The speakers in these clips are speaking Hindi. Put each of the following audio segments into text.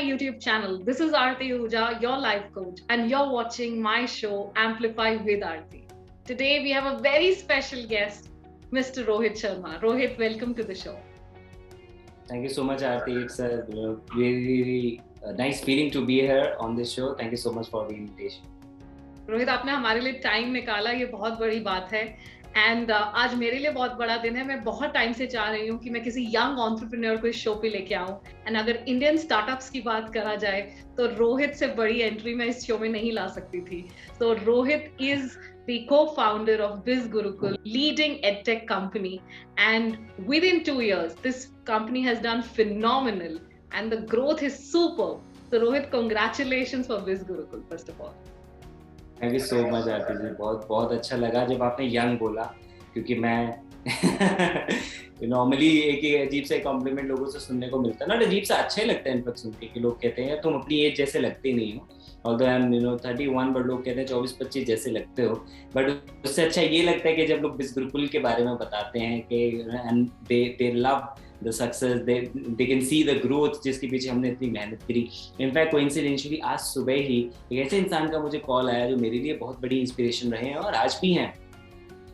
my YouTube channel. This is Aarti Ahuja, your life coach, and you're watching my show Amplify with Aarti. Today we have a very special guest, Mr. Rohit Sharma. Rohit, welcome to the show. Thank you so much, Aarti. It's a really nice feeling to be here on this show. Thank you so much for the invitation. Rohit, आपने हमारे लिए टाइम निकाला, ये बहुत बड़ी बात है. एंड आज मेरे लिए बहुत बड़ा दिन है. मैं बहुत टाइम से चाह रही हूँ कि मैं किसी यंग एंटरप्रेन्योर को इस शो पे लेके आऊँ. एंड अगर इंडियन स्टार्टअप्स की बात करा जाए तो रोहित से बड़ी एंट्री मैं इस शो में नहीं ला सकती थी. तो Rohit is the co-founder of Biz Gurukul, leading edtech company, and within 2 years this company has done phenomenal and the growth is superb. So Rohit, congratulations for Biz Gurukul first of all. Thank you so much Aarti ji. बहुत बहुत अच्छा लगा जब आपने यंग बोला, क्योंकि मैं नॉर्मली एक ही अजीब से कॉम्प्लीमेंट लोगों से सुनने को मिलता है ना. अजीब सा अच्छा ही लगता है इनफैक्ट सुन के कि लोग कहते हैं तुम अपनी एज जैसे लगते नहीं हो. ऑल्दो आई एम 31 बट लोग कहते हैं 24-25 जैसे लगते हो. बट उससे अच्छा ये लगता है कि जब लोग बिज़ गुरुकुल के बारे में बताते हैं कि and they love the success, they can see the growth जिसके पीछे हमने इतनी मेहनत करी. इनफैक्ट कोइंसिडेंटली आज सुबह ही एक ऐसे इंसान का मुझे कॉल आया जो मेरे लिए बहुत बड़ी इंस्पिरेशन रहे हैं और आज भी हैं.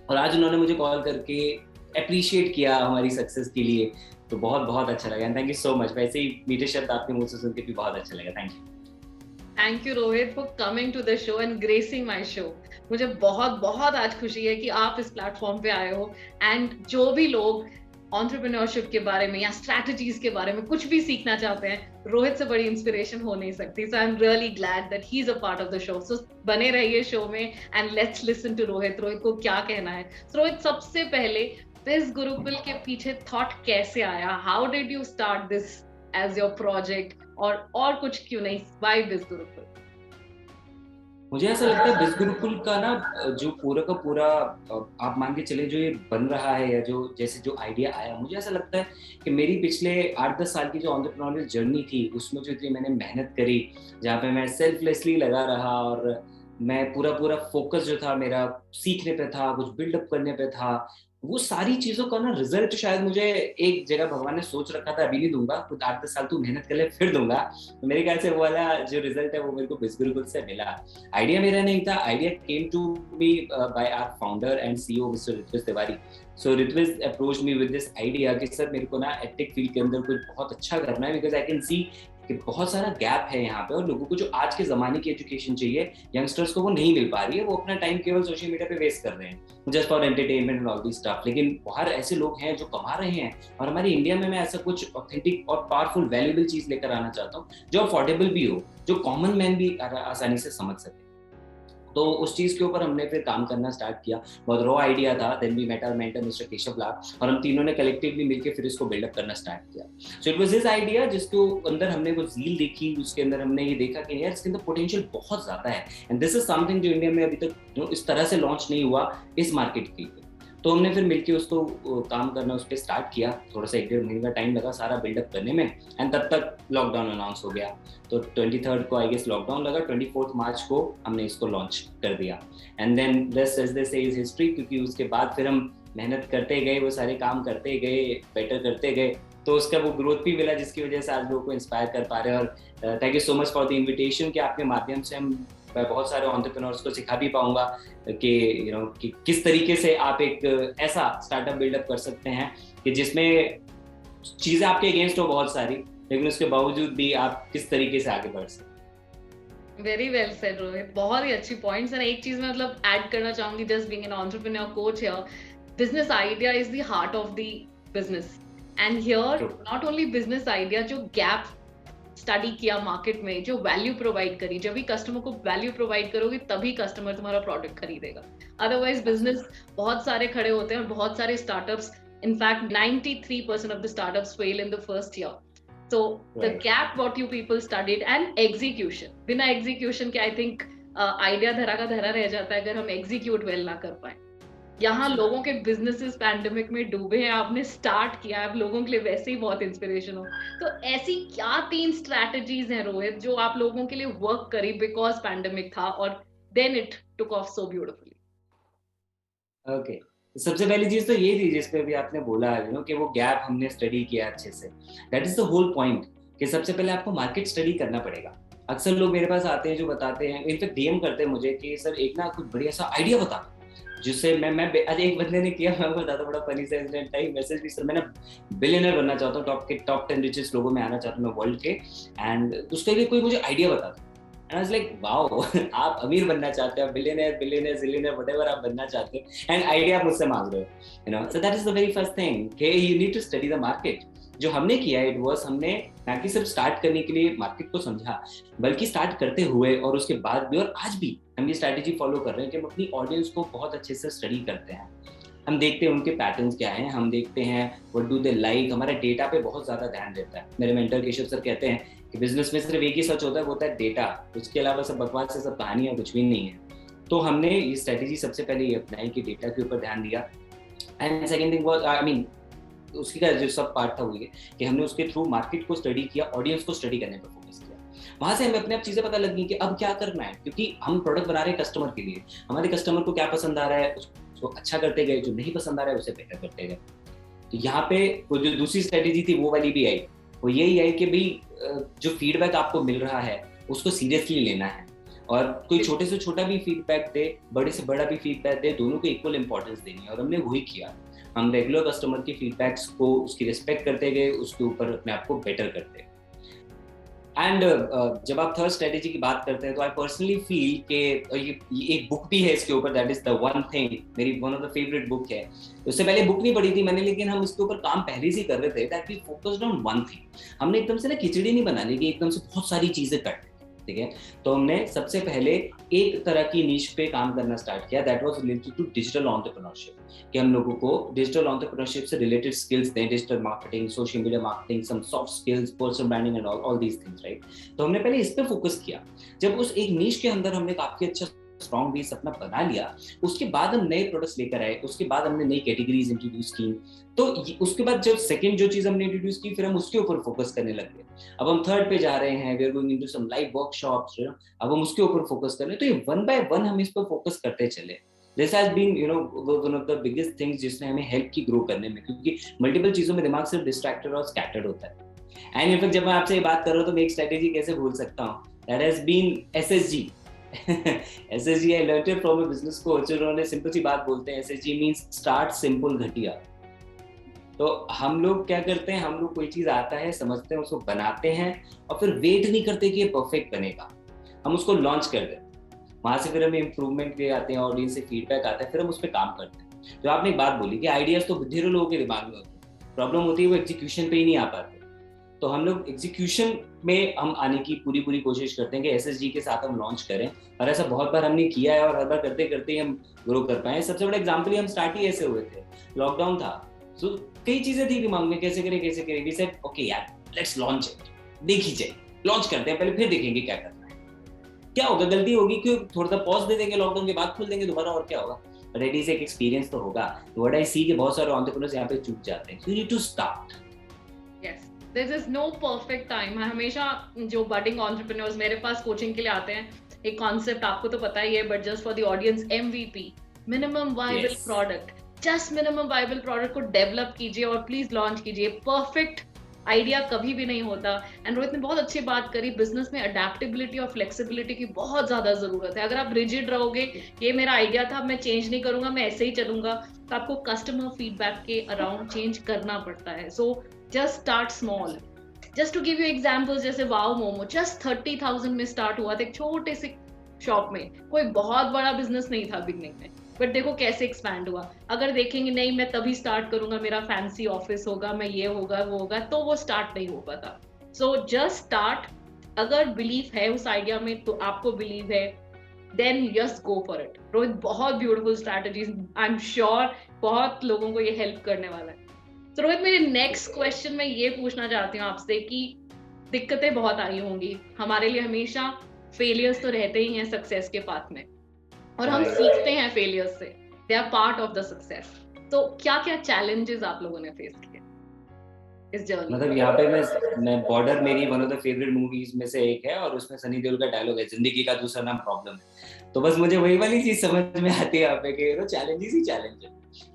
और आज उन्होंने मुझे कॉल करके अप्रिशिएट किया हमारी सक्सेस के लिए. तो बहुत बहुत अच्छा लगा. Thank you so much. वैसे ही मीठे शब्द आपके मुंह से सुन के भी बहुत अच्छा लगा. Thank you. Thank you Rohit for coming to the show and gracing my show. मुझे बहुत बहुत आज खुशी है कि आप इस प्लेटफॉर्म पे आए हो. एंड जो भी लोग एंटरप्रेन्योरशिप के बारे में या स्ट्रैटेजीज के बारे में कुछ भी सीखना चाहते हैं, रोहित से बड़ी इंस्पिरेशन हो नहीं सकती. So I am really glad that he is a part of the show. So बने रहिए शो में and let's listen to Rohit. Rohit को क्या कहना है. रोहित, सबसे पहले बिज़ गुरुकुल के पीछे थॉट कैसे आया? How did you start this as your project? और कुछ क्यों नहीं, व्हाई बिज़ गुरुकुल? मुझे ऐसा लगता है बिज़ गुरुकुल का ना जो पूरा का पूरा आप मान के चले जो ये बन रहा है या जो जैसे जो आइडिया आया, मुझे ऐसा लगता है कि मेरी पिछले 8-10 साल की जो एंटरप्रेन्योरियल जर्नी थी उसमें जो इतनी मैंने मेहनत करी, जहाँ पे मैं सेल्फलेसली लगा रहा और मैं पूरा फोकस जो था मेरा सीखने पे था, कुछ बिल्डअप करने पे था, वो सारी चीजों का ना रिजल्ट शायद मुझे एक जगह भगवान ने सोच रखा था अभी नहीं दूंगा, कुछ 8-10 साल तू मेहनत कर ले फिर दूंगा. तो मेरे ख्याल से वो वाला जो रिजल्ट है वो मेरे को बिज़ गुरुकुल से मिला. आइडिया मेरा नहीं था. Idea came to me by our founder and CEO mister Ritvij Tiwari. So Ritvij approached me with this idea कि सर मेरे को ना एडटेक फील्ड के अंदर कुछ बहुत अच्छा करना है, बिकॉज आई कैन सी कि बहुत सारा गैप है यहाँ पे और लोगों को जो आज के ज़माने की एजुकेशन चाहिए यंगस्टर्स को वो नहीं मिल पा रही है. वो अपना टाइम केवल सोशल मीडिया पे वेस्ट कर रहे हैं just for entertainment and all this stuff. लेकिन बाहर ऐसे लोग हैं जो कमा रहे हैं और हमारी इंडिया में मैं ऐसा कुछ ऑथेंटिक और पावरफुल वैल्यूएबल चीज़ लेकर आना चाहता हूँ जो अफोर्डेबल भी हो, जो कॉमन मैन भी आसानी से समझ सके. तो उस चीज़ के ऊपर हमने फिर काम करना स्टार्ट किया. बहुत रॉ आइडिया था. Then we met our mentor mister Keshav Lal और हम तीनों ने कलेक्टिवली मिलकर फिर इसको बिल्डअप करना स्टार्ट किया. So it was this idea जिसके अंदर हमने वो ज़ील देखी, उसके अंदर हमने ये देखा कि यार इसके अंदर पोटेंशियल बहुत ज़्यादा है एंड दिस इज समथिंग जो इंडिया में अभी तक इस तरह से लॉन्च नहीं हुआ इस मार्केट के लिए. तो हमने फिर मिलके उसको काम करना उस पर स्टार्ट किया. थोड़ा सा 1-1.5 महीने का टाइम लगा सारा बिल्डअप करने में एंड तब तक लॉकडाउन अनाउंस हो गया. तो 23rd को आई गेस लॉकडाउन लगा. 24th मार्च को हमने इसको लॉन्च कर दिया and then rest as they say is history. क्योंकि उसके बाद फिर हम मेहनत करते गए, वो सारे काम करते गए, बेटर करते गए, तो उसका वो ग्रोथ भी मिला जिसकी वजह से आज लोगों को इंस्पायर कर पा रहे हैं. और thank you so much for the invitation कि आपके माध्यम से मैं बहुत सारे एंटरप्रेन्योर्स को सिखा भी पाऊंगा कि कि किस तरीके से आप एक ऐसा स्टार्टअप बिल्डअप कर सकते हैं कि जिसमें चीज़ें आपके अगेंस्ट हो बहुत सारी, लेकिन उसके बावजूद भी आप किस तरीके से आगे बढ़ सकते. वेरी वेल सेड रोहित, बहुत ही अच्छी पॉइंट्स है. एक चीज मैं मतलब ऐड करना चाहूंगी, just being an entrepreneur coach here, business idea is the heart of the business. And here not only business idea, जो गैप स्टडी किया मार्केट में, जो वैल्यू प्रोवाइड करी. जब भी कस्टमर को वैल्यू प्रोवाइड करोगे तभी कस्टमर तुम्हारा प्रोडक्ट खरीदेगा. अदरवाइज बिजनेस बहुत सारे खड़े होते हैं और बहुत सारे startups, in fact 93% of the startups fail in the first year. So the gap what you people studied and execution, बिना execution के I think आइडिया धरा का धरा रह जाता है अगर हम execute well ना कर पाए. यहाँ लोगों के बिजनेसेस पैंडेमिक में डूबे हैं, आपने स्टार्ट किया, अब लोगों के लिए वैसे ही बहुत इंस्पिरेशन हो. तो ऐसी क्या 3 स्ट्रैटेजीज हैं रोहित जो आप लोगों के लिए वर्क करी बिकॉज पैंडेमिक था और then it took off so beautifully? Okay, सबसे पहली चीज तो ये थी जिस पे भी आपने बोला कि वो गैप हमने स्टडी किया अच्छे से. That is the whole point कि सबसे पहले आपको मार्केट स्टडी करना पड़ेगा। अक्सर लोग मेरे पास आते हैं जो बताते हैं, इनफैक्ट डीएम करते हैं मुझे कि सर एक ना कुछ बढ़िया सा आइडिया बता, जिससे मैं आज एक बंदे ने किया, मैं बताता, बड़ा फनी सा इंसिडेंट था, मैसेज भी, सर मैं ना बिलियनर बनना चाहता हूँ, टॉप 10 रिचेस्ट लोगों में आना चाहता हूँ मैं वर्ल्ड के, एंड उसके लिए कोई मुझे आइडिया बता दो। And I was like wow, आप अमीर बनना चाहते हो, बिलियनर जिलियनर व्हाटएवर आप बनना चाहते हो, एंड आइडिया आप मुझसे मांग रहे हो, you know. So that is the very first thing कि you need to study the market. जो हमने किया इट वाज, हमने ना कि सिर्फ स्टार्ट करने के लिए मार्केट को समझा, बल्कि स्टार्ट करते हुए और उसके बाद भी और आज भी हम ये स्ट्रैटेजी फॉलो कर रहे हैं कि हम अपनी ऑडियंस को बहुत अच्छे से स्टडी करते हैं। हम देखते हैं उनके पैटर्न्स क्या हैं, हम देखते हैं व्हाट डू दे लाइक, हमारा डेटा पे बहुत ज़्यादा ध्यान देता है। मेरे मेंटर केशव सर कहते हैं कि बिजनेस में सिर्फ एक ही सच होता है, वो होता है डेटा, उसके अलावा सब बकवास से, सब कहानियाँ कुछ भी नहीं है। तो हमने ये स्ट्रैटेजी सबसे पहले ये अपनाई कि डेटा के ऊपर ध्यान दिया। And second thing was, I mean उसकी का जो सब पार्ट था वो ये कि हमने उसके थ्रू मार्केट को स्टडी किया, ऑडियंस को स्टडी करने पर फोकस किया। वहां से हमें अपने आप चीजें पता लगी कि अब क्या करना है, क्योंकि हम प्रोडक्ट बना रहे हैं कस्टमर के लिए, हमारे कस्टमर को क्या पसंद आ रहा है उसको अच्छा करते गए, जो नहीं पसंद आ रहा है उसे बेहतर करते गए। तो यहाँ पे वो जो दूसरी स्ट्रेटेजी थी वो वाली भी आई, वो यही आई कि भाई जो फीडबैक आपको मिल रहा है उसको सीरियसली लेना है, और कोई छोटे से छोटा भी फीडबैक दे, बड़े से बड़ा भी फीडबैक दे, दोनों को इक्वल इंपॉर्टेंस देनी है, और हमने वही किया। हम रेगुलर कस्टमर की फीडबैक्स को उसकी रिस्पेक्ट करते गए, उसके ऊपर अपने आप को बेटर करते। एंड जब आप थर्ड स्ट्रेटेजी की बात करते हैं तो आई पर्सनली फील कि ये एक बुक भी है इसके ऊपर, that is the one thing, मेरी one of the favourite book है। उससे पहले बुक नहीं पढ़ी थी मैंने, लेकिन हम इसके ऊपर काम पहले से ही कर रहे थे, that we focused on one thing. हमने एकदम से ना खिचड़ी नहीं बना ली कि एकदम से बहुत सारी चीजें कर, ठीक है। तो हमने सबसे पहले एक तरह की नीश पे काम करना स्टार्ट किया, that was related to digital entrepreneurship, कि हम लोगों को डिजिटल एंटरप्रेन्योरशिप से रिलेटेड स्किल्स दें, digital marketing, social media marketing, some soft skills, personal branding and all these things, right. तो हमने पहले इस पे फोकस किया। जब उस एक नीश के अंदर हमने काफी अच्छा स्ट्रॉन्ग बेस अपना बना लिया, उसके बाद हम नए प्रोडक्ट्स लेकर आए, उसके बाद हमने नई कैटेगरीज इंट्रोड्यूस की। तो उसके बाद जब सेकंड जो चीज हमने इंट्रोड्यूस की, फिर हम उसके ऊपर फोकस करने लगे। अब हम थर्ड पे जा रहे हैं, we are going into some live workshops, अब हम उसके ऊपर फोकस कर रहे हैं। तो ये वन बाय वन हम इस पर फोकस करते चले। This has been one of the biggest things जिसने हमें हेल्प की ग्रो करने में, क्योंकि मल्टीपल चीजों में दिमाग सिर्फ डिस्ट्रैक्टेड और स्कैटर्ड होता है। एंड इनफैक्ट जब मैं आपसे ये बात कर रहा हूँ तो मैं एक स्ट्रेटेजी कैसे भूल सकता हूँ, that has been SSG। SSG I learned it from a business coach, उन्होंने सिंपल सी बात बोलते हैं, SSG means start simple घटिया। तो हम लोग क्या करते हैं, हम लोग कोई चीज आता है, समझते हैं, उसको बनाते हैं, और फिर वेट नहीं करते कि ये परफेक्ट बनेगा, हम उसको लॉन्च कर दें। वहां से फिर हमें इंप्रूवमेंट ले आते हैं, ऑडियंस से फीडबैक आता है, फिर हम उस पर काम करते हैं। जो आपने एक बात बोली कि आइडियाज तो ढेरों लोगों के दिमाग में होते हैं, प्रॉब्लम होती है वो एग्जीक्यूशन पे ही नहीं आ पाते। तो हम लोग एग्जीक्यूशन में हम आने की पूरी कोशिश करते हैं कि SSG के साथ हम लॉन्च करें, और ऐसा बहुत बार हमने किया है, और हर बार करते करते ही हम ग्रो कर पाए। सबसे बड़ा एग्जांपल ही हम स्टार्ट ही ऐसे हुए थे, लॉकडाउन था, सो कई चीजें थी दिमाग में, कैसे करें वी सेड ओके यार लेट्स लॉन्च इट, देखी जाए, लॉन्च करते हैं पहले, फिर देखेंगे क्या करना है, क्या होगा, गलती होगी क्यों, थोड़ा सा पॉज दे देंगे, लॉकडाउन के बाद खोल देंगे दोबारा, और क्या होगा, रेडी से एक एक्सपीरियंस तो होगा। तो व्हाट आई सी कि बहुत सारे एंटरप्रेन्योर्स यहाँ पे चूक जाते हैं, you need to start. Yes, this is no perfect time. हमेशा जो बडिंग एंटरप्रेन्योर्स मेरे पास कोचिंग के लिए आते हैं, एक कॉन्सेप्ट आपको तो पता ही है, but just for the audience, MVP, minimum viable product. Just minimum viable product को डेवलप कीजिए और प्लीज लॉन्च कीजिए। परफेक्ट आइडिया कभी भी नहीं होता। एंड रोहित ने बहुत अच्छी बात करी, बिजनेस में अडेप्टेबिलिटी और फ्लेक्सिबिलिटी की बहुत ज्यादा जरूरत है। अगर आप रिजिड रहोगे, ये मेरा आइडिया था, मैं चेंज नहीं करूंगा, मैं ऐसे ही चलूंगा, तो आपको कस्टमर फीडबैक के अराउंड चेंज करना पड़ता है। So just start small. Just to give you examples, जैसे वाओ मोमो जस्ट 30,000 में स्टार्ट हुआ था, एक छोटे से शॉप में, कोई बहुत बड़ा बिजनेस नहीं था बिगनिंग में, बट देखो कैसे एक्सपैंड हुआ। अगर देखेंगे नहीं मैं तभी स्टार्ट करूंगा, मेरा फैंसी ऑफिस होगा, मैं ये होगा वो होगा, तो वो स्टार्ट नहीं हो पाता। So just start. अगर बिलीव है उस आइडिया में, तो आपको बिलीव है, then just go for it. Rohit, बहुत beautiful strategies, I am sure बहुत लोगों को ये हेल्प करने वाला है। तो रोहित, मेरे नेक्स्ट क्वेश्चन में ये पूछना चाहती हूँ आपसे कि दिक्कतें बहुत आई होंगी हमारे लिए, हमेशा फेलियर्स तो रहते ही हैं सक्सेस के पाथ में, और हम सीखते हैं फेलियर्स से, they are part of the success. तो क्या क्या चैलेंजेस आप लोगों ने फेस किए इस जर्नी? मतलब यहाँ पे मैं बॉर्डर मेरी one of the favourite movies में से एक है, और उसमें सनी देओल का डायलॉग है, जिंदगी का दूसरा नाम प्रॉब्लम है। तो बस मुझे वही वाली चीज समझ में आती है यहाँ पे कि चैलेंजेस ही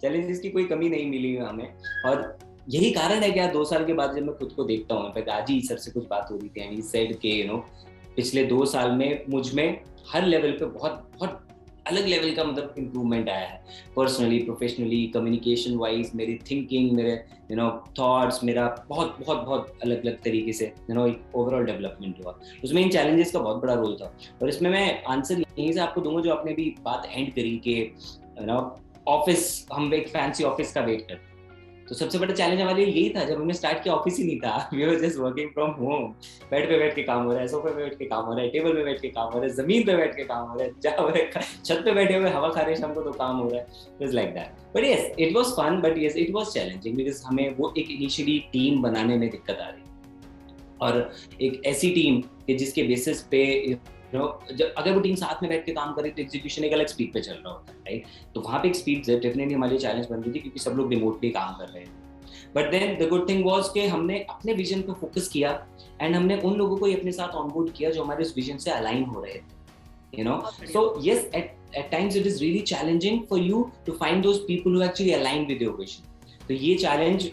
चैलेंजेस की कोई कमी नहीं मिली हमें। और यही कारण है कि यार 2 साल के बाद जब मैं खुद को देखता हूँ, इनफैक्ट आज ही सर से कुछ बात हो रही थी एंड ही सेड कि पिछले 2 साल में मुझ में हर लेवल पे बहुत बहुत अलग लेवल का मतलब इम्प्रूवमेंट आया है, पर्सनली, प्रोफेशनली, कम्युनिकेशन वाइज, मेरी थिंकिंग, मेरे थॉट्स, मेरा बहुत बहुत बहुत अलग अलग तरीके से एक ओवरऑल डेवलपमेंट हुआ। उसमें इन चैलेंजेस का बहुत बड़ा रोल था, और इसमें मैं आंसर यहीं से आपको दूंगा जो आपने भी बात एंड करी कि ऑफिस, हम एक फैंसी ऑफिस का वेट करते हैं। तो सबसे बड़ा चैलेंज हमारे लिए यही था, जब हमने स्टार्ट किया ऑफिस ही नहीं था, we were just working from home. Bed पे बैठ के काम हो रहा है, सोफे पे बैठ के काम हो रहा है, टेबल पे बैठ के काम हो रहा है, जमीन पे बैठ के काम हो रहा है, जहाँ छत पे बैठे हुए हवा खा रहे शाम को तो काम हो रहा है, just like that. But yes it was fun, but yes it was challenging because हमें वो एक इनिशियली टीम बनाने में दिक्कत आ रही, और एक ऐसी टीम कि जिसके बेसिस पे जब अगर वो टीम साथ में बैठ के काम करे तो एग्जीक्यूशन एक अलग स्पीड पे चल रहा होता है, राइट? तो वहाँ पे एक स्पीड डेफिनेटली हमारे लिए चैलेंज बन रही थी, क्योंकि सब लोग रिमोटली काम कर रहे हैं। But then the good thing was कि हमने अपने विजन पे फोकस किया, एंड हमने उन लोगों को ही अपने साथ ऑनबोर्ड किया जो हमारे उस विजन से अलाइन हो रहे थे, so yes, at times it is really challenging for you to find those people who actually align with your vision. तो ये चैलेंज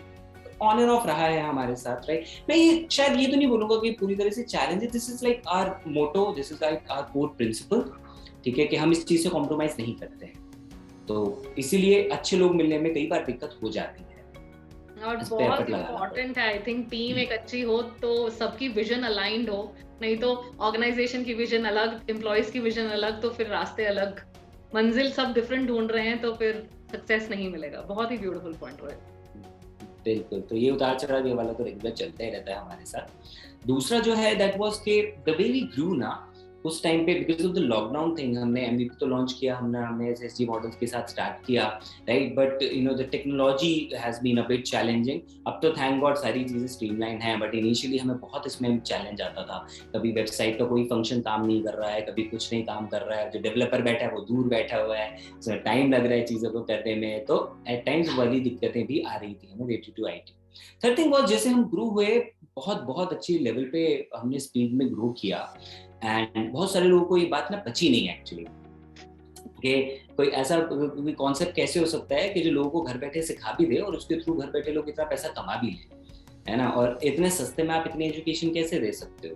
ऑन एंड ऑफ रहा है हमारे साथ, राइट? मैं ये शायद ये तो नहीं बोलूंगा कि पूरी तरह से चैलेंज है, this is like our motto, this is like our core principle, ठीक है, कि हम इस चीज से कॉम्प्रोमाइज नहीं करते हैं, तो इसीलिए अच्छे लोग मिलने में कई बार दिक्कत हो जाती है। और बहुत इम्पोर्टेंट है, आई थिंक टीम एक अच्छी हो तो सबकी विजन अलाइंड हो, नहीं तो ऑर्गेनाइजेशन की विजन अलग, एम्प्लॉइज की विजन अलग, तो फिर रास्ते अलग, मंजिल सब डिफरेंट ढूंढ रहे हैं, तो फिर सक्सेस नहीं मिलेगा। बहुत ही ब्यूटीफुल पॉइंट है। बिल्कुल, तो ये उतार चढ़ाव ये वाला तो रेगुलर चलता ही रहता है हमारे साथ। दूसरा जो है दैट वाज के द वे वी ग्रू ना, उस टाइम पे because of the lockdown thing हमने एमवीपी तो लॉन्च किया, हमने एसएसजी मॉडल्स के साथ स्टार्ट किया, right? But the technology has been a bit challenging. अब तो थैंक गॉड सारी चीजें स्ट्रीमलाइन हैं, बट इनिशियली हमें बहुत इसमें चैलेंज आता था। कभी वेबसाइट का कोई फंक्शन काम नहीं कर रहा है, कभी कुछ नहीं काम कर रहा है, जो डेवलपर बैठा है वो दूर बैठा हुआ है, उसमें टाइम लग रहा है चीजों को करने में, तो एट टाइम्स वाली दिक्कतें भी आ रही थी हमें related to IT. Third thing was जैसे हम ग्रो हुए, बहुत बहुत अच्छी लेवल पे हमने स्पीड में ग्रो किया, एंड बहुत सारे लोगों को ये बात ना पची नहीं एक्चुअली कि कोई ऐसा कोई कॉन्सेप्ट कैसे हो सकता है कि जो लोगों को घर बैठे सिखा भी दे और उसके थ्रू घर बैठे लोग इतना पैसा कमा भी ले, है ना? और इतने सस्ते में आप इतनी एजुकेशन कैसे दे सकते हो,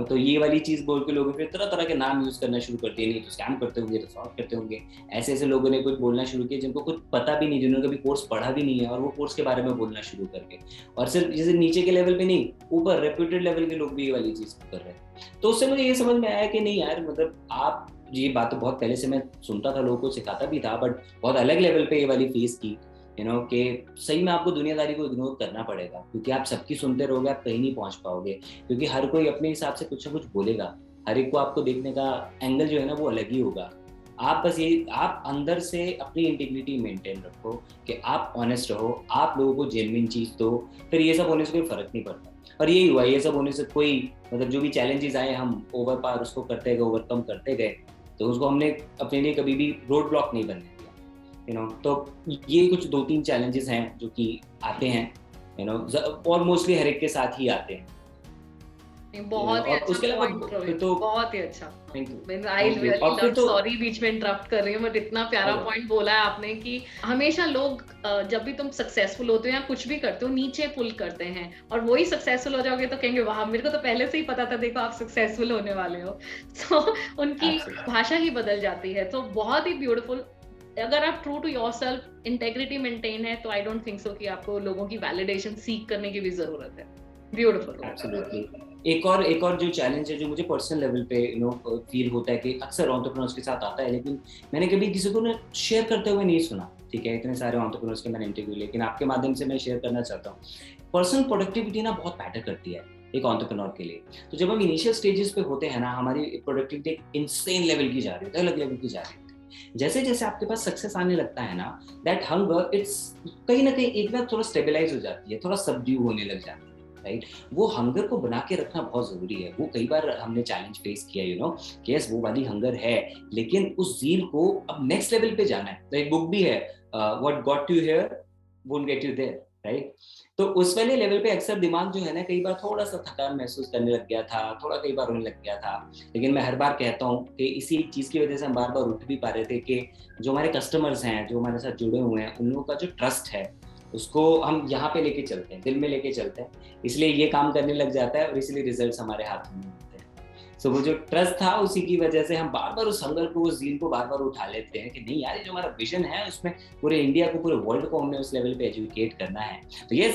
तो ये वाली चीज बोल के लोगों फिर तरह तरह के नाम यूज करना शुरू कर दिए, नहीं तो स्कैम करते होंगे तो फ्रॉड करते होंगे, ऐसे ऐसे लोगों ने कुछ बोलना शुरू किया जिनको कुछ पता भी नहीं, जिन्होंने कभी कोर्स पढ़ा भी नहीं है, और वो कोर्स के बारे में बोलना शुरू करके, और सिर्फ जैसे नीचे के लेवल पे नहीं, ऊपर रेप्यूटेड लेवल के लोग भी ये वाली चीज कर रहे हैं। तो उससे मुझे ये समझ में आया कि नहीं यार, मतलब आप ये बात तो बहुत पहले से मैं सुनता था, लोगों को सिखाता भी था, बट बहुत अलग लेवल पे ये वाली फेस की, कि सही में आपको दुनियादारी को इग्नोर करना पड़ेगा, क्योंकि आप सबकी सुनते रहोगे आप कहीं नहीं पहुंच पाओगे, क्योंकि हर कोई अपने हिसाब से कुछ ना कुछ बोलेगा, हर एक को आपको देखने का एंगल जो है ना वो अलग ही होगा। आप बस ये, आप अंदर से अपनी इंटीग्रिटी मेंटेन रखो कि आप ऑनेस्ट रहो, आप लोगों को जेन्युइन चीज दो, फिर ये सब होने से कोई फर्क नहीं पड़ता। और यही हुआ, ये सब होने से कोई मतलब जो भी चैलेंजेस आए हम ओवर पार उसको करते गए, ओवरकम करते गए, तो उसको हमने अपने लिए कभी भी रोड ब्लॉक नहीं बनने दिया। तो ये कुछ 2-3 चैलेंजेस हैं जो कि आते हैं, और मोस्टली हर एक के साथ ही आते हैं। बहुत ही अच्छा पॉइंट, तो बहुत ही अच्छा। आई रियली लव, सॉरी बीच में इंटरप्ट कर रही हूँ, बट इतना प्यारा पॉइंट बोला है आपने कि हमेशा लोग जब भी तुम सक्सेसफुल होते हो या कुछ भी करते हो नीचे पुल करते हैं, और वही सक्सेसफुल हो जाओगे तो कहेंगे वाह मेरे को तो पहले से ही पता था, देखो आप सक्सेसफुल होने वाले हो। तो उनकी भाषा ही बदल जाती है। तो बहुत ही ब्यूटीफुल। अगर आप true to yourself, integrity maintain है, तो आई डोंट थिंक सो कि आपको लोगों की वैलिडेशन सीख करने की भी जरूरत है। ब्यूटीफुल। एब्सोल्युटली। एक और जो चैलेंज है जो मुझे पर्सनल लेवल पे फील होता है कि अक्सर एंटरप्रेन्योर्स के साथ आता है, लेकिन मैंने कभी किसी को ना शेयर करते हुए नहीं सुना, ठीक है? इतने सारे एंटरप्रेन्योर्स के मैंने इंटरव्यू, लेकिन आपके माध्यम से मैं शेयर करना चाहता हूँ। पर्सनल प्रोडक्टिविटी ना बहुत मैटर करती है एक एंटरप्रेन्योर के लिए। तो जब हम इनिशियल स्टेजेस पे होते हैं ना, हमारी प्रोडक्टिविटी एक इंसेन लेवल की जा रही है, अलग लेवल की जा रही है। जैसे जैसे आपके पास सक्सेस आने लगता है ना, दैट हंगर इट्स कहीं ना कहीं एक बार थोड़ा स्टेबलाइज हो जाती है, थोड़ा सबड्यू होने लग जाती है, राइट? वो हंगर को बना के रखना बहुत जरूरी है। वो कई बार हमने चैलेंज फेस किया, कि यस वो वाली हंगर है, लेकिन उस ज़ील को अब नेक्स्ट लेवल पे जाना है। तो एक बुक भी है, what got you here won't get you there, right? तो उस वाले लेवल पे अक्सर दिमाग जो है ना, कई बार थोड़ा सा थकान महसूस करने लग गया था, थोड़ा कई बार होने लग गया था, लेकिन मैं हर बार कहता हूँ कि इसी चीज की वजह से हम बार बार उठ भी पा रहे थे कि जो हमारे कस्टमर्स हैं, जो हमारे साथ जुड़े हुए हैं, उन लोगों का जो ट्रस्ट है उसको हम यहाँ पे लेके चलते हैं, दिल में लेके चलते हैं, इसलिए ये काम करने लग जाता है और इसलिए रिजल्ट्स हमारे हाथ में होते हैं। सो वो जो ट्रस्ट था उसी की वजह से हम बार बार उस हंगर को, उस जील को बार बार उठा लेते हैं कि नहीं यार, ये जो हमारा विजन है उसमें पूरे इंडिया को, पूरे वर्ल्ड को हमने उस लेवल पे एजुकेट करना है। तो ये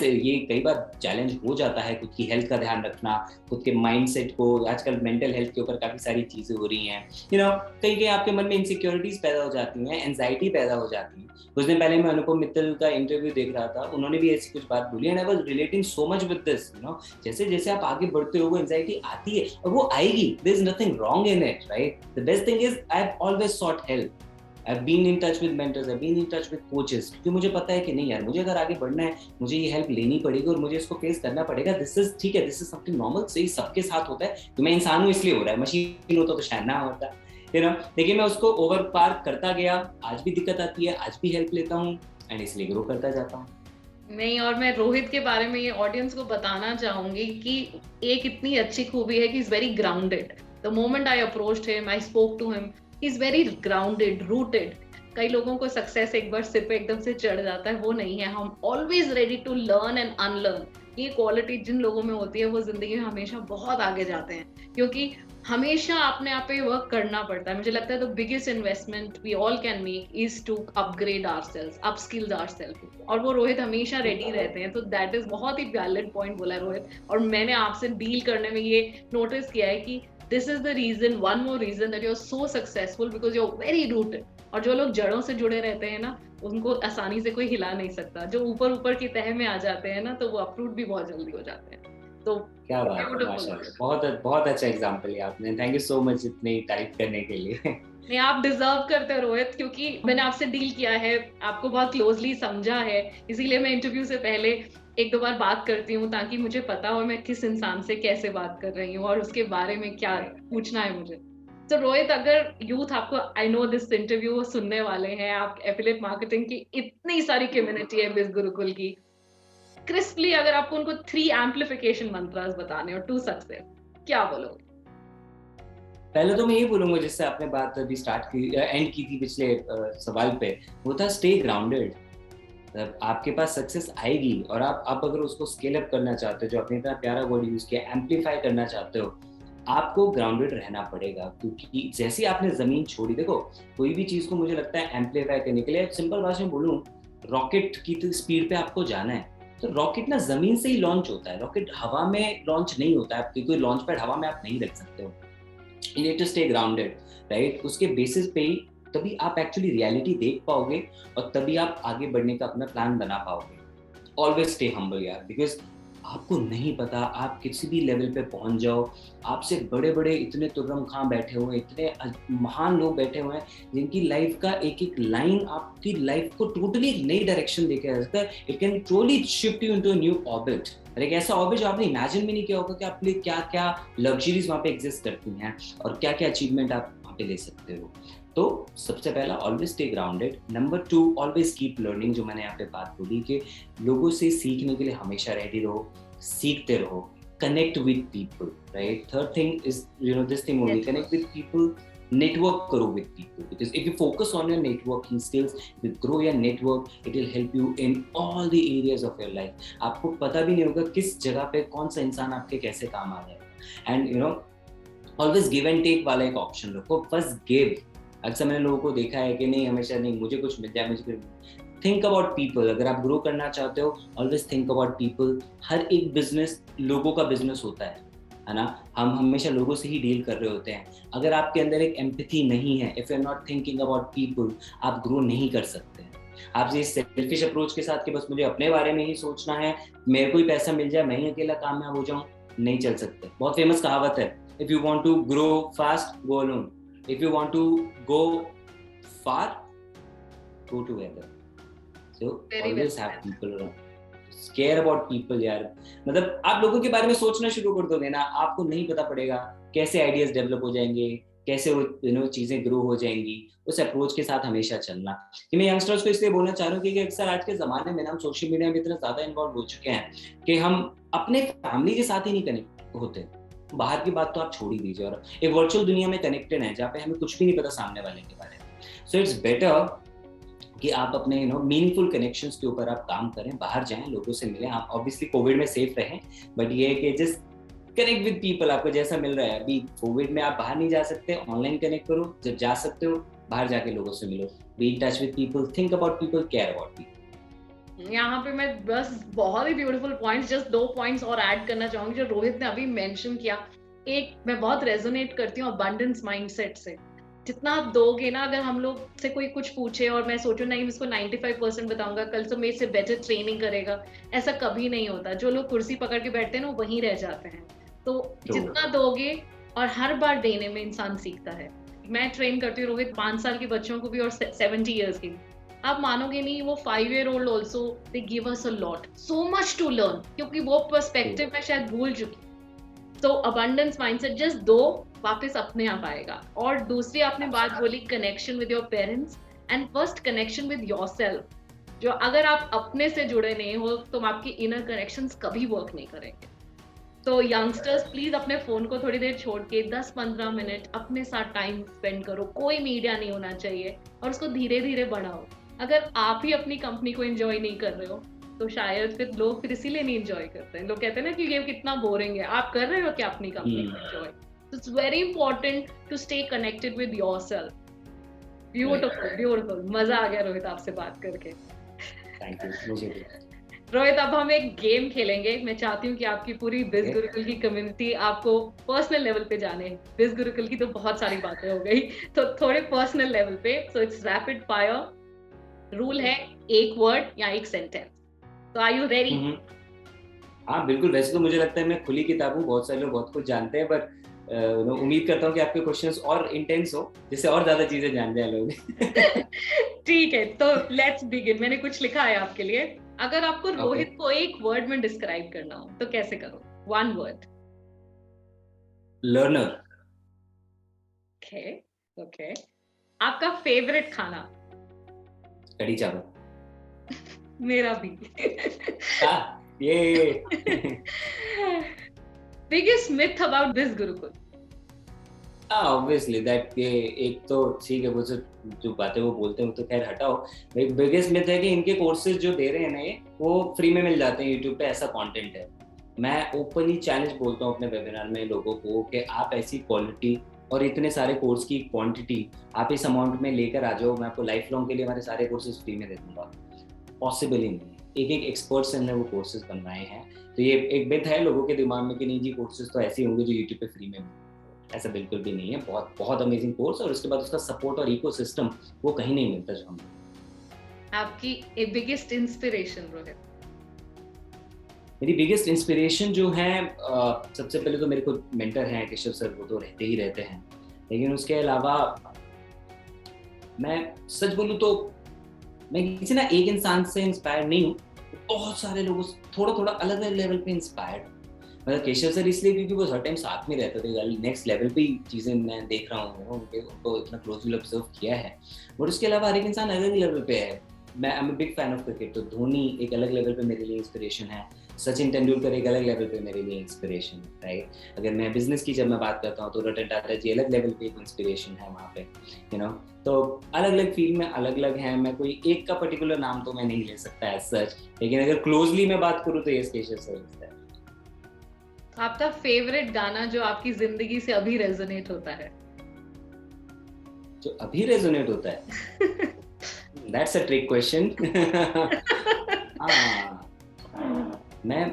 कई बार चैलेंज हो जाता है, खुद की हेल्थ का ध्यान रखना, खुद के माइंडसेट को, आजकल मेंटल हेल्थ के ऊपर काफी सारी चीजें हो रही हैं, कहीं आपके मन में इनसिक्योरिटीज पैदा हो जाती हैं, एंजाइटी पैदा हो जाती है। कुछ दिन पहले मैं अनुपम मित्तल का इंटरव्यू देख रहा था, उन्होंने भी ऐसी कुछ बात बोली and I was relating so much with this, जैसे जैसे आप आगे बढ़ते हो वो एंजाइटी आती है और वो आएगी, there is nothing wrong in it, right? The best thing is I have always sought help, I've been in touch with mentors, I've been in touch with coaches, क्योंकि मुझे पता है कि नहीं यार, मुझे अगर आगे बढ़ना है, मुझे ये हेल्प लेनी पड़ेगी और मुझे इसको फेस करना पड़ेगा। दिस इज ठीक है, दिस इज समथिंग नॉर्मल, सही सबके साथ होता है, तो मैं इंसान हूँ इसलिए हो रहा है, मशीन होता तो शायद ना होता, लेकिन मैं उसको ओवर पार करता गया। आज भी दिक्कत आती है, आज भी हेल्प लेता हूँ एंड इसलिए ग्रो करता जाता हूँ। नहीं, और मैं रोहित के बारे में ये ऑडियंस को बताना चाहूंगी कि एक इतनी अच्छी खूबी है कि is very grounded. The moment I approached him, I spoke to him, he is very grounded, rooted. कई लोगों को सक्सेस एक बार सिर पे एकदम से चढ़ जाता है, वो नहीं है। हम always ready to learn and unlearn. ये क्वालिटी जिन लोगों में होती है वो जिंदगी में हमेशा बहुत आगे जाते हैं, क्योंकि हमेशा अपने आप पे वर्क करना पड़ता है। मुझे लगता है the biggest investment we all can make is to upgrade ourselves, upskills ourselves, और वो रोहित हमेशा रेडी रहते हैं। तो दैट इज बहुत ही वैलिड पॉइंट बोला है रोहित। और मैंने आपसे डील करने में ये नोटिस किया है कि this is the reason, one more reason that you are so successful, because you are very rooted. और जो लोग जड़ों से जुड़े रहते हैं ना, उनको आसानी से कोई हिला नहीं सकता। जो ऊपर ऊपर की तह में आ जाते हैं ना, तो वो अप्रूट भी बहुत जल्दी हो जाते हैं। तो क्या बात है, माशाल्लाह, बहुत बहुत अच्छा एग्जांपल है आपने। थैंक यू सो मच इतनी तारीफ करने के लिए। नहीं, आप डिजर्व करते हो रोहित, क्योंकि मैंने आपसे डील किया है, आपको बहुत क्लोजली समझा है, इसीलिए मैं इंटरव्यू से पहले एक दो बार बात करती हूँ, ताकि मुझे पता हो मैं किस इंसान से कैसे बात कर रही हूँ और उसके बारे में क्या पूछना है मुझे। तो रोहित, अगर यूथ आपको, आई नो दिस इंटरव्यू सुनने वाले हैं, आप एफिलिएट मार्केटिंग की इतनी सारी कम्युनिटी है बिज गुरुकुल की, क्रिस्पली अगर आपको उनको 3 एम्प्लीफिकेशन मंत्रास बताने हो टू सक्सेस, क्या बोलोगे? पहले तो मैं ये बोलूंगा, जिससे आपने बात अभी स्टार्ट की, एंड की थी पिछले सवाल पे, वो था स्टे ग्राउंडेड। आपके पास सक्सेस आएगी और आप अगर उसको स्केल अप करना चाहते हो, जो आपने इतना प्यारा वर्ड यूज किया, एम्पलीफाई करना चाहते हो, आपको ग्राउंडेड रहना पड़ेगा। क्योंकि जैसे आपने जमीन छोड़ी, देखो कोई भी चीज को मुझे लगता है एम्पलीफाई करने के लिए, सिंपल भाषा में बोलूं, रॉकेट की तो स्पीड पे आपको जाना है, तो रॉकेट ना जमीन से ही लॉन्च होता है, रॉकेट हवा में लॉन्च नहीं होता है, कोई लॉन्च पैड हवा में आप नहीं रख सकते हो। You need to stay grounded, right? उसके बेसिस पे ही तभी आप एक्चुअली रियलिटी देख पाओगे और तभी आप आगे बढ़ने का अपना प्लान बना पाओगे। ऑलवेज स्टे हम्बल यार, बिकॉज आपको नहीं पता, आप किसी भी लेवल पे पहुंच जाओ, आपसे बड़े बड़े इतने तुर्रम खां बैठे हुए, इतने महान लोग बैठे हुए हैं, जिनकी लाइफ का एक एक लाइन आपकी लाइफ को टोटली एक नई डायरेक्शन देके आ सकता है। It can truly shift you into a new orbit, और एक ऐसा ऑर्बिट जो आपने इमेजिन भी नहीं किया होगा कि आपके लिए क्या क्या लग्जरीज वहाँ पे एग्जिस्ट करती हैं और क्या क्या अचीवमेंट आप वहाँ पे ले सकते हो। तो सबसे पहला, always stay grounded. Number 2, always keep learning, जो मैंने यहाँ पे बात बोली कि लोगों से सीखने के लिए हमेशा रेडी रहो, सीखते रहो, connect with people, right? Third thing is this thing only, connect with people, network करो with people, because if you focus on your networking skills, you grow your network, it will help you in all the areas of your life. आपको पता भी नहीं होगा किस जगह पे कौन सा इंसान आपके कैसे काम आ जाएगा। And always give and take वाला एक ऑप्शन रखो, first give। अक्सर मैंने लोगों को देखा है कि नहीं, हमेशा नहीं मुझे कुछ मिल जाए, मुझे थिंक अबाउट पीपल। अगर आप ग्रो करना चाहते हो, ऑलवेज थिंक अबाउट पीपल। हर एक बिजनेस लोगों का बिजनेस होता है ना? हम हमेशा लोगों से ही डील कर रहे होते हैं। अगर आपके अंदर एक एम्पैथी नहीं है, if you are not thinking about people, आप ग्रो नहीं कर सकते। आप इस सेल्फिश अप्रोच के साथ कि बस मुझे अपने बारे में ही सोचना है, मेरे को ही पैसा मिल जाए, मैं ही अकेला कामयाब हो जाऊं, नहीं चल सकते। बहुत फेमस कहावत है, if you want to grow fast go alone, if you want to go far go together. So always have people around, care about people यार। मतलब आप लोगों के बारे में सोचना शुरू कर दोगे ना, आपको नहीं पता पड़ेगा कैसे आइडियाज डेवलप हो जाएंगे, कैसे वो चीजें ग्रो हो जाएंगी। उस अप्रोच के साथ हमेशा चलना। कि मैं यंगस्टर्स को इसलिए बोलना चाह रहा हूँ कि अक्सर आज के जमाने में हम सोशल मीडिया में इतना ज्यादा इन्वॉल्व हो चुके हैं कि हम अपने फैमिली के साथ ही नहीं कनेक्ट होते। बाहर की बात तो आप छोड़ ही दीजिए, और एक वर्चुअल दुनिया में कनेक्टेड है जहाँ पे हमें कुछ भी नहीं पता सामने वाले के बारे में। सो इट्स बेटर कि आप अपने मीनिंगफुल कनेक्शंस के ऊपर आप काम करें, बाहर जाएं, लोगों से मिलें। आप ऑब्वियसली कोविड में सेफ रहें, बट ये है कि जस्ट कनेक्ट विद पीपल। आपको जैसा मिल रहा है अभी कोविड में, आप बाहर नहीं जा सकते, ऑनलाइन कनेक्ट करो, जब जा सकते हो बाहर जाके लोगों से मिलो, be in touch with people, think about people, care about people. यहाँ पे मैं बस बहुत ही ब्यूटीफुल पॉइंट्स, जस्ट 2 पॉइंट्स और ऐड करना चाहूंगी जो रोहित ने अभी मेंशन किया। एक मैं बहुत रेजोनेट करती हूँ अबंडेंस माइंडसेट से। जितना आप दोगे ना, अगर हम लोग से कोई कुछ पूछे और मैं सोचूं नहीं मैं इसको 95% बताऊंगा, कल से मेरे से बेटर ट्रेनिंग करेगा, ऐसा कभी नहीं होता। जो लोग कुर्सी पकड़ के बैठते हैं ना, वो वहीं रह जाते हैं। तो जितना दोगे, और हर बार देने में इंसान सीखता है। मैं ट्रेन करती हूँ रोहित 5 साल के बच्चों को भी और 70 ईयर्स की। आप मानोगे नहीं, वो 5-year-old also they give us a lot, so much to learn, क्योंकि वो पर्सपेक्टिव मैं शायद भूल चुकी। तो अबंडेंस माइंडसेट, जस्ट दो, वापस अपने आप आएगा। और दूसरी आपने बात बोली connection with your parents, and first connection with yourself. जो अगर आप अपने से जुड़े नहीं हो तो आपकी इनर कनेक्शंस कभी वर्क नहीं करेंगे। तो यंगस्टर्स प्लीज अपने फोन को थोड़ी देर छोड़ के 10-15 मिनट अपने साथ टाइम स्पेंड करो। कोई मीडिया नहीं होना चाहिए, और उसको धीरे धीरे बढ़ाओ। अगर आप ही अपनी कंपनी को एंजॉय नहीं कर रहे हो तो शायद फिर लोग फिर इसीलिए नहीं एंजॉय करते हैं। लोग कहते हैं ना कि ये कितना बोरिंग है। आप कर रहे हो क्या अपनी कंपनी को enjoy? So it's very important to stay connected with yourself. Beautiful, beautiful. मजा आ गया रोहित आपसे बात करके। थैंक यू, मुझे भी। रोहित, अब हम एक गेम खेलेंगे। मैं चाहती हूँ कि आपकी पूरी बिज गुरुकुल की कम्युनिटी आपको पर्सनल लेवल पे जाने। बिज गुरुकुल की तो बहुत सारी बातें हो गई, तो थोड़े पर्सनल लेवल पे। So it's rapid fire. Rule है एक वर्ड या एक सेंटेंस। तो आर यू रेडी? हाँ बिल्कुल। वैसे तो मुझे लगता है मैं खुली किताब हूँ, बहुत सारे लोग बहुत कुछ जानते हैं, पर उम्मीद करता हूँ कि आपके क्वेश्चंस और इंटेंस हो, जिससे और ज्यादा चीजें जान जाए लोग। ठीक है, तो लेट्स बिगिन। मैंने कुछ लिखा है आपके लिए। अगर आपको रोहित को एक वर्ड में डिस्क्राइब करना हो तो कैसे करो? 1 वर्ड। लर्नर। Okay, okay. आपका फेवरेट खाना? कढ़ी चावल। मेरा भी। ये biggest myth about this Gurukul? Obviously that ये एक तो ठीक है, वो जो बातें वो बोलते हैं वो तो खैर हटाओ। एक बिगेस्ट मिथ है कि इनके कोर्सेज जो दे रहे हैं ना ये, वो फ्री में मिल जाते हैं यूट्यूब पे, ऐसा कंटेंट है। मैं ओपनली चैलेंज बोलता हूँ अपने वेबिनार में लोगों को कि आप ऐसी क्वालिटी और इतने सारे कोर्स की क्वांटिटी आप इस अमाउंट में लेकर आ जाओ, मैं आपको लाइफ लॉन्ग के लिए हमारे सारे कोर्सेज फ्री में दे दूंगा। पॉसिबल ही नहीं है। एक एक्सपर्ट्स ने वो कोर्सेज बनवाए हैं। तो ये एक मिथ है लोगों के दिमाग में कि नहीं जी कोर्सेज तो ऐसे होंगे जो यूट्यूब पे फ्री में मिलते। ऐसा बिल्कुल भी नहीं है। बहुत बहुत अमेजिंग कोर्स, और उसके बाद उसका सपोर्ट और इकोसिस्टम वो कहीं नहीं मिलता जो हमें। आपकी बिगेस्ट इंस्पिरेशन रोहित? मेरी बिगेस्ट इंस्पिरेशन जो है, सबसे पहले तो मेरे को मेंटर हैं केशव सर, वो तो रहते ही रहते हैं। लेकिन उसके अलावा मैं सच बोलूँ तो मैं किसी ना एक इंसान से इंस्पायर्ड नहीं हूँ, बहुत सारे लोगों से थोड़ा थोड़ा अलग अलग लेवल पे इंस्पायर्ड। मतलब केशव सर इसलिए क्योंकि वो हर टाइम साथ में रहते थे, नेक्स्ट लेवल पे चीजें मैं देख रहा हूँ, उनको इतना क्लोजली ऑब्जर्व किया है। और उसके अलावा हर एक इंसान अलग लेवल पे है। मैं I am a big fan of cricket, तो धोनी एक अलग लेवल पे मेरे लिए इंस्पिरेशन है, सचिन तेंदुलकर एक अलग लेवल पे मेरे लिए इंस्पिरेशन है, राइट। अगर मैं बिजनेस की जब मैं बात करता हूँ तो रतन टाटा जी अलग लेवल पे एक इंस्पिरेशन है वहाँ पे, यू नो। तो अलग अलग फील्ड में अलग अलग हैं। मैं कोई एक का पर्टिकुलर नाम तो मैं नहीं ले सकता एज सच, लेकिन अगर क्लोजली मैं बात करूँ तो ये केशव सर है। आपका फेवरेट गाना जो आपकी जिंदगी से अभी रेजोनेट होता है? जो अभी रेजोनेट होता है? That's a trick question. मैं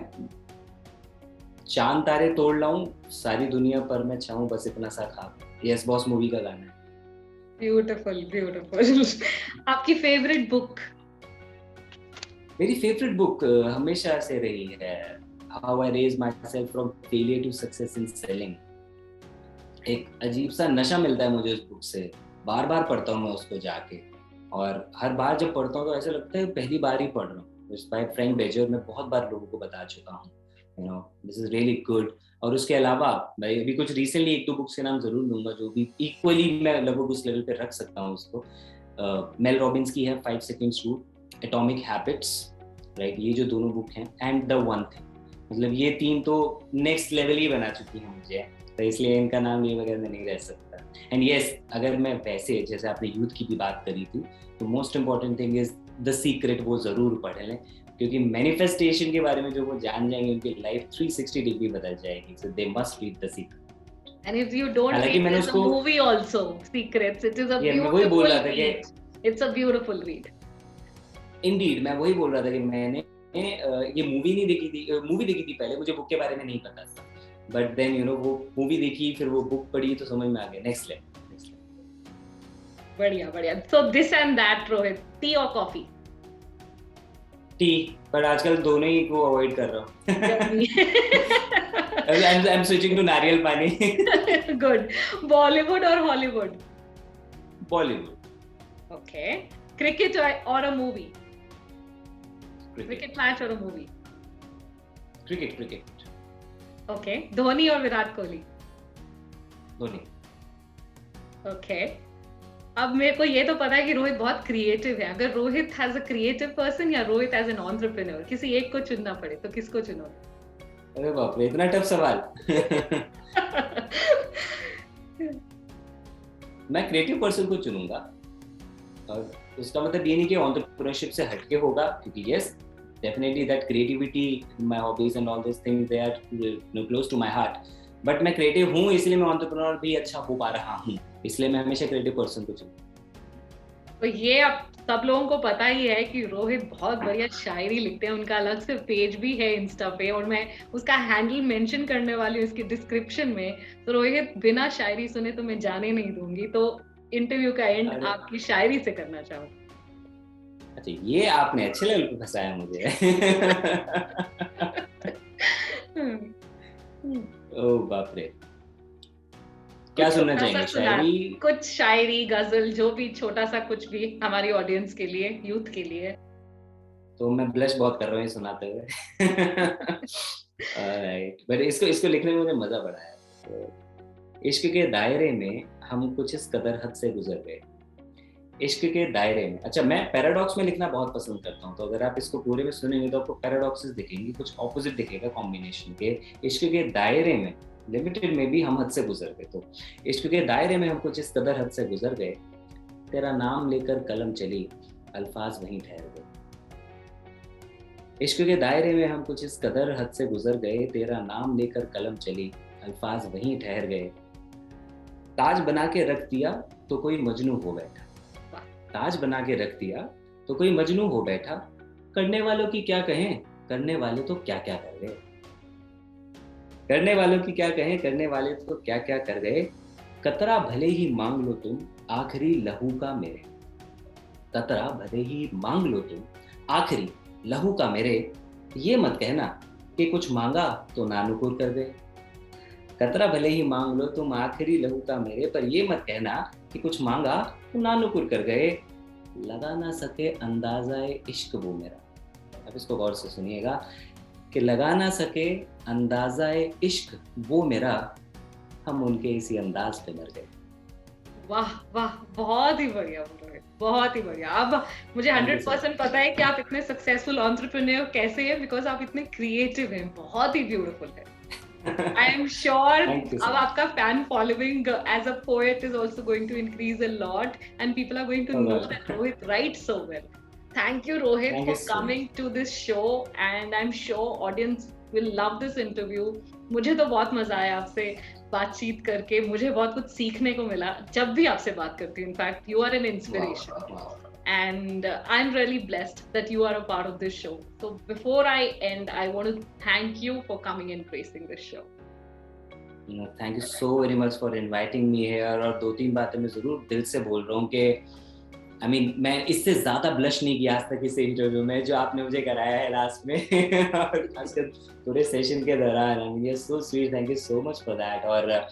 चांद तारे तोड़ लाऊं सारी दुनिया पर मैं चाहूं बस इतना सा खाब, यस बॉस मूवी का गाना है। Beautiful, beautiful. आपकी फेवरेट बुक? मेरी फेवरेट बुक हमेशा से रही है How I Raised Myself from Failure to Success in Selling। एक अजीब सा नशा मिलता है मुझे उस बुक से, बार बार पढ़ता हूँ मैं उसको जाके, और हर बार जब पढ़ता हूँ तो ऐसा लगता है पहली बार ही पढ़ रहा हूँ। बाय फ्रैंक बेजर मैं बहुत बार लोगों को बता चुका हूँ, you know, this is really good. और उसके अलावा मैं अभी कुछ रिसेंटली 1-2 बुक्स के नाम जरूर लूंगा जो भी इक्वली मैं लगभग उस लेवल पे रख सकता हूँ उसको। मेल रॉबिन्स की है 5 Seconds Rule, atomic habits, right, ये जो दोनों बुक हैं, एंड द वन थिंग, मतलब ये 3 तो नेक्स्ट लेवल ही बना चुकी हैं मुझे। तो इसलिए इनका नाम ये वगैरह में नहीं रह सकता। एंड यस, अगर मैं वैसे, जैसे आपने यूथ की भी बात करी थी, तो most important thing is the secret, वो जरूर पढ़ लें, क्योंकि मैनिफेस्टेशन के बारे में जो वो जान जाएंगे उनकी लाइफ 360 डिग्री बदल जाएगी। So they must read the secret. And if you don't हालांकि read, मैंने there's a उसको, movie also, Secrets. It is a ये मैं वही बोल beautiful रहा था read. कि It's a beautiful read. Indeed, मैं वही बोल रहा था कि मैंने ये मूवी नहीं देखी थी, मूवी देखी थी पहले, मुझे बुक के बारे में नहीं पता था, बट देन यू नो वो मूवी देखी, फिर वो बुक पढ़ी तो समझ में आ गया। Next level. बढ़िया बढ़िया। So this and that, Rohit. Tea or coffee? T, पर आजकल दोनों ही को अवॉइड कर रहा हूँ। I'm switching to नारियल पानी। Good. Bollywood or Hollywood? Bollywood. Okay. Cricket or a movie? Cricket. Cricket match or a movie? Cricket. Okay. Dhoni or Virat Kohli? Dhoni. Okay. अब मेरे को ये तो पता है कि रोहित बहुत क्रिएटिव है। अगर Rohit as a creative person या रोहित एज एन एंटरप्रेन्योर, किसी एक को चुनना पड़े तो किसको चुनोगे? अरे बाप रे, इतना टफ सवाल। मैं क्रिएटिव पर्सन को चुनूंगा, और उसका मतलब ये नहीं कि एंटरप्रेन्योरशिप से हटके होगा, क्योंकि yes definitely that creativity, my hobbies and all this things they are close to my heart, but मैं क्रिएटिव हूँ इसलिए मैं एंटरप्रेन्योर भी अच्छा हो पा रहा हूँ, इसलिए मैं हमेशा क्रिएटिव पर्सन को चुनूंगा। तो ये अब सब लोगों को पता ही है कि रोहित बहुत बढ़िया शायरी लिखते हैं, उनका अलग से पेज भी है इंस्टा पे, और मैं उसका हैंडल मेंशन करने वाली हूँ इसकी डिस्क्रिप्शन में। तो रोहित, बिना शायरी सुने तो मैं जाने नहीं दूंगी, तो इंटरव्यू का एंड आपकी शायरी से करना चाहूँ। अच्छा, ये आपने अच्छे लेवल पे फंसाया मुझे। ओह बाप रे, क्या सुनना चाहेंगे? शायरी, कुछ शायरी, गजल, जो भी, छोटा सा कुछ भी हमारी ऑडियंस के लिए, यूथ के लिए। तो मैं ब्लश बहुत कर रहा हूँ सुनाते हुए। ऑलराइट, बट इसको लिखने में मुझे मजा बड़ा है। तो इश्क के दायरे में हम कुछ इस कदर हद से गुजर गए। इश्क के दायरे में, अच्छा मैं पैराडॉक्स में लिखना बहुत पसंद करता हूँ, तो अगर आप इसको पूरे में सुनेंगे तो आपको पैराडॉक्सेस दिखेंगे, कुछ ऑपोजिट दिखेगा कॉम्बिनेशन के। इश्क के दायरे में, लिमिटेड में भी हम हद से गुजर गए। तो इश्क के दायरे में हम कुछ इस कदर हद से गुजर गए, तेरा नाम लेकर कलम चली, अल्फाज वहीं ठहर गए। इश्क के दायरे में हम कुछ इस कदर हद से गुजर गए, तेरा नाम लेकर कलम चली, अल्फाज वहीं ठहर गए। ताज बना के रख दिया तो कोई मजनू हो बैठा, ताज बना के रख दिया तो कोई मजनू हो बैठा, करने वालों की क्या कहें, करने वाले तो क्या क्या कर गए, करने वालों की क्या कहें, करने वाले तो क्या क्या कर गए। कतरा भले ही मांग लो तुम आखिरी लहू का मेरे, कतरा भले ही मांग लो तुम आखिरी लहू का मेरे, ये मत कहना कि कुछ मांगा तो नानुकुर कर गए। कतरा भले ही मांग लो तुम आखिरी लहू का मेरे, पर ये मत कहना कि कुछ मांगा तो नानुकुर कर गए। लगा ना सके अंदाज़ाए इश्क वो मेरा, अब इसको गौर से सुनिएगा, कि लगा ना सके अंदाज़ाए इश्क वो मेरा, हम उनके इसी अंदाज पे मर गए। वाह वाह, बहुत ही बढ़िया, बहुत ही बढ़िया। अब मुझे 100% पता है कि आप इतने सक्सेसफुल एंटरप्रेन्योर कैसे हैं, बिकॉज आप इतने क्रिएटिव हैं, बहुत ही ब्यूटीफुल है। I am sure अब आपका fan following as a poet is also going to increase a lot, and people are going to know that Rohit writes so well. Thank you, Rohit, for coming to this show, and I'm sure audience will love this interview. मुझे तो बहुत मजा आया आपसे बातचीत करके, मुझे बहुत कुछ सीखने को मिला जब भी आपसे बात करती हूँ। In fact, you are an inspiration. Wow. And I'm really blessed that you are a part of this show. So before I end, I want to thank you for coming and gracing this show. Thank you so very much for inviting me here. और 2-3 बातें मैं जरूर दिल से बोल रहा हूँ कि मैं इससे ज्यादा ब्लश नहीं किया आज तक इस इंटरव्यू में जो आपने मुझे कराया है लास्ट में, और खासकर पूरे सेशन के दौरान। ये so sweet, thank you so much for that. और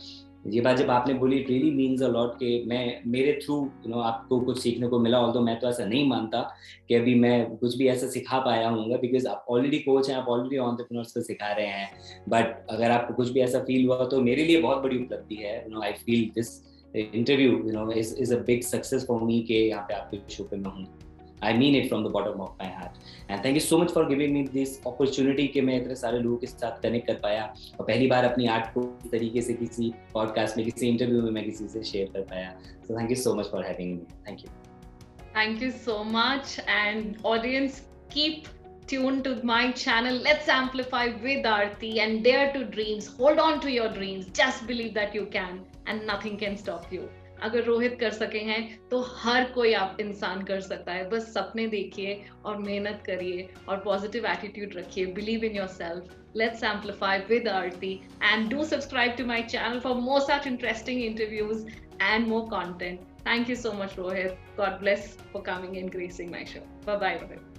ये बात जब आपने बोली, it really means a lot कि मेरे थ्रू आपको कुछ सीखने को मिला। ऑल्दो मैं तो ऐसा नहीं मानता कि अभी मैं कुछ भी ऐसा सिखा पाया हूँ, बिकॉज आप ऑलरेडी कोच हैं, आप ऑलरेडी एंटरप्रेन्योर्स को सिखा रहे हैं। बट अगर आपको कुछ भी ऐसा फील हुआ तो मेरे लिए बहुत बड़ी उपलब्धि है। I feel this interview is a big success for me कि यहाँ पे आपके शो पे मैं हूँ। I mean it from the bottom of my heart. And thank you so much for giving me this opportunity कि मैं इतने सारे लोगों के साथ कनेक्ट कर पाया और पहली बार अपनी आर्ट को इस तरीके से किसी पॉडकास्ट में, किसी इंटरव्यू में मैं किसी से शेयर कर पाया. So thank you so much for having me. Thank you. Thank you so much. And audience, keep tuned to my channel. Let's amplify with Aarti and dare to dreams. Hold on to your dreams. Just believe that you can and nothing can stop you. अगर रोहित कर सके हैं तो हर कोई आप इंसान कर सकता है. बस सपने देखिए और मेहनत करिए और पॉजिटिव एटीट्यूड रखिए. Believe in yourself. Let's amplify with Aarti and do subscribe to my channel for more such interesting interviews and more content. Thank you so much, Rohit. God bless for coming and gracing my show. Bye bye, Rohit.